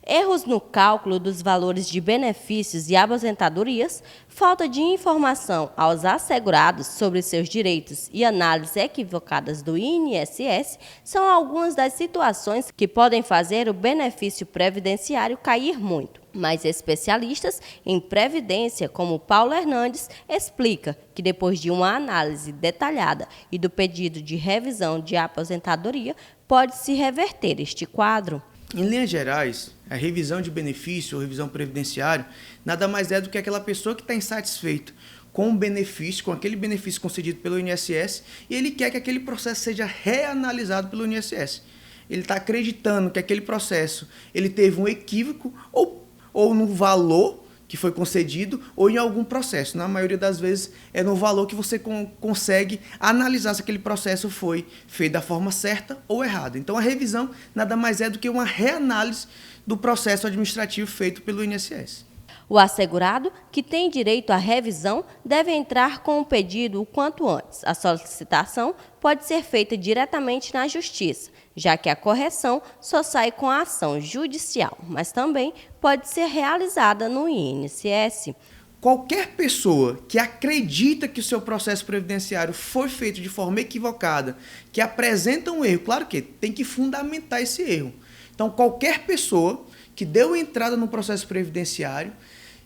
Erros no cálculo dos valores de benefícios e aposentadorias, falta de informação aos assegurados sobre seus direitos e análises equivocadas do INSS são algumas das situações que podem fazer o benefício previdenciário cair muito. Mas especialistas em previdência, como Paulo Hernandes, explica que depois de uma análise detalhada e do pedido de revisão de aposentadoria, pode-se reverter este quadro. Em linhas gerais, a revisão de benefício ou revisão previdenciária nada mais é do que aquela pessoa que está insatisfeito com o benefício, com aquele benefício concedido pelo INSS, e ele quer que aquele processo seja reanalisado pelo INSS. Ele está acreditando que aquele processo ele teve um equívoco ou no valor que foi concedido ou em algum processo. Na maioria das vezes é no valor que você consegue analisar se aquele processo foi feito da forma certa ou errada. Então a revisão nada mais é do que uma reanálise do processo administrativo feito pelo INSS. O assegurado, que tem direito à revisão, deve entrar com o pedido o quanto antes. A solicitação pode ser feita diretamente na Justiça, já que a correção só sai com a ação judicial, mas também pode ser realizada no INSS. Qualquer pessoa que acredita que o seu processo previdenciário foi feito de forma equivocada, que apresenta um erro, claro que tem que fundamentar esse erro. Então, qualquer pessoa que deu entrada no processo previdenciário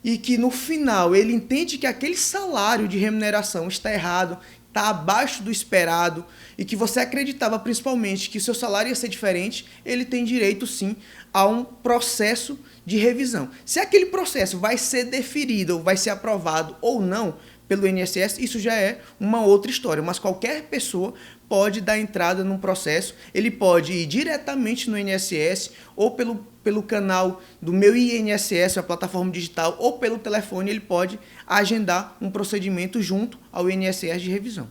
e que no final ele entende que aquele salário de remuneração está errado, está abaixo do esperado e que você acreditava principalmente que o seu salário ia ser diferente, ele tem direito sim a um processo de revisão. Se aquele processo vai ser deferido, ou vai ser aprovado ou não pelo INSS, isso já é uma outra história, mas qualquer pessoa pode dar entrada num processo, ele pode ir diretamente no INSS ou pelo canal do Meu INSS, a plataforma digital, ou pelo telefone, ele pode agendar um procedimento junto ao INSS de revisão.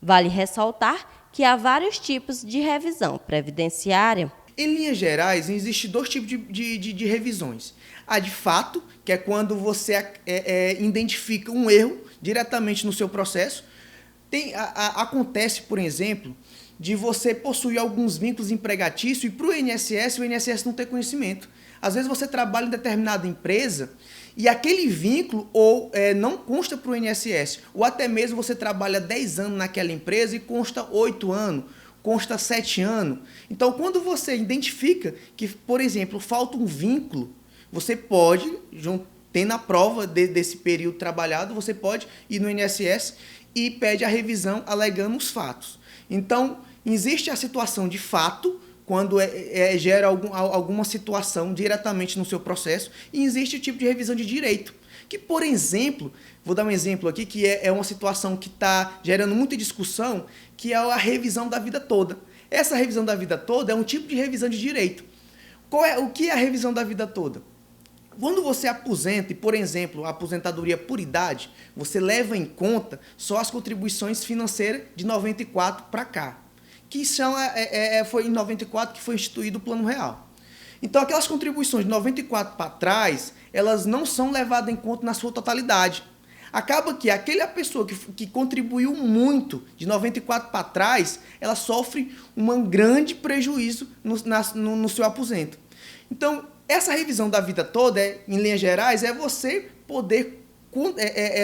Vale ressaltar que há vários tipos de revisão previdenciária. Em linhas gerais, existem dois tipos de revisões. A de fato, que é quando você identifica um erro diretamente no seu processo. Acontece, por exemplo, de você possuir alguns vínculos empregatícios e para o INSS não ter conhecimento. Às vezes você trabalha em determinada empresa e aquele vínculo não consta para o INSS, ou até mesmo você trabalha 10 anos naquela empresa e consta 8 anos, consta 7 anos. Então, quando você identifica que, por exemplo, falta um vínculo, você pode, tendo a prova desse período trabalhado, você pode ir no INSS e pede a revisão alegando os fatos. Então, existe a situação de fato, quando gera alguma situação diretamente no seu processo, e existe o tipo de revisão de direito, que, por exemplo, vou dar um exemplo aqui, que é uma situação que está gerando muita discussão, que é a revisão da vida toda. Essa revisão da vida toda é um tipo de revisão de direito. O que é a revisão da vida toda? Quando você aposenta, e por exemplo, a aposentadoria por idade, você leva em conta só as contribuições financeiras de 94 para cá, que foi em 94 que foi instituído o Plano Real. Então, aquelas contribuições de 94 para trás, elas não são levadas em conta na sua totalidade. Acaba que aquela pessoa que contribuiu muito de 94 para trás, ela sofre um grande prejuízo no seu aposento. Então, essa revisão da vida toda, em linhas gerais, é você poder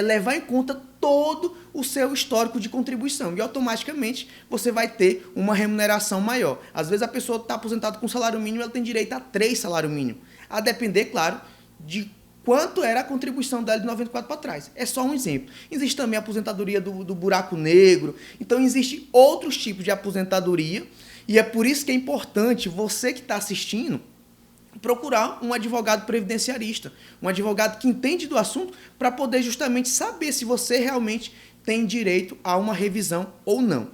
levar em conta todo o seu histórico de contribuição e automaticamente você vai ter uma remuneração maior. Às vezes a pessoa está aposentada com salário mínimo, ela tem direito a 3 salários mínimos, a depender, claro, de quanto era a contribuição dela de 94 para trás. É só um exemplo. Existe também a aposentadoria do buraco negro, então existem outros tipos de aposentadoria e é por isso que é importante você que está assistindo procurar um advogado previdenciarista, um advogado que entende do assunto para poder justamente saber se você realmente tem direito a uma revisão ou não.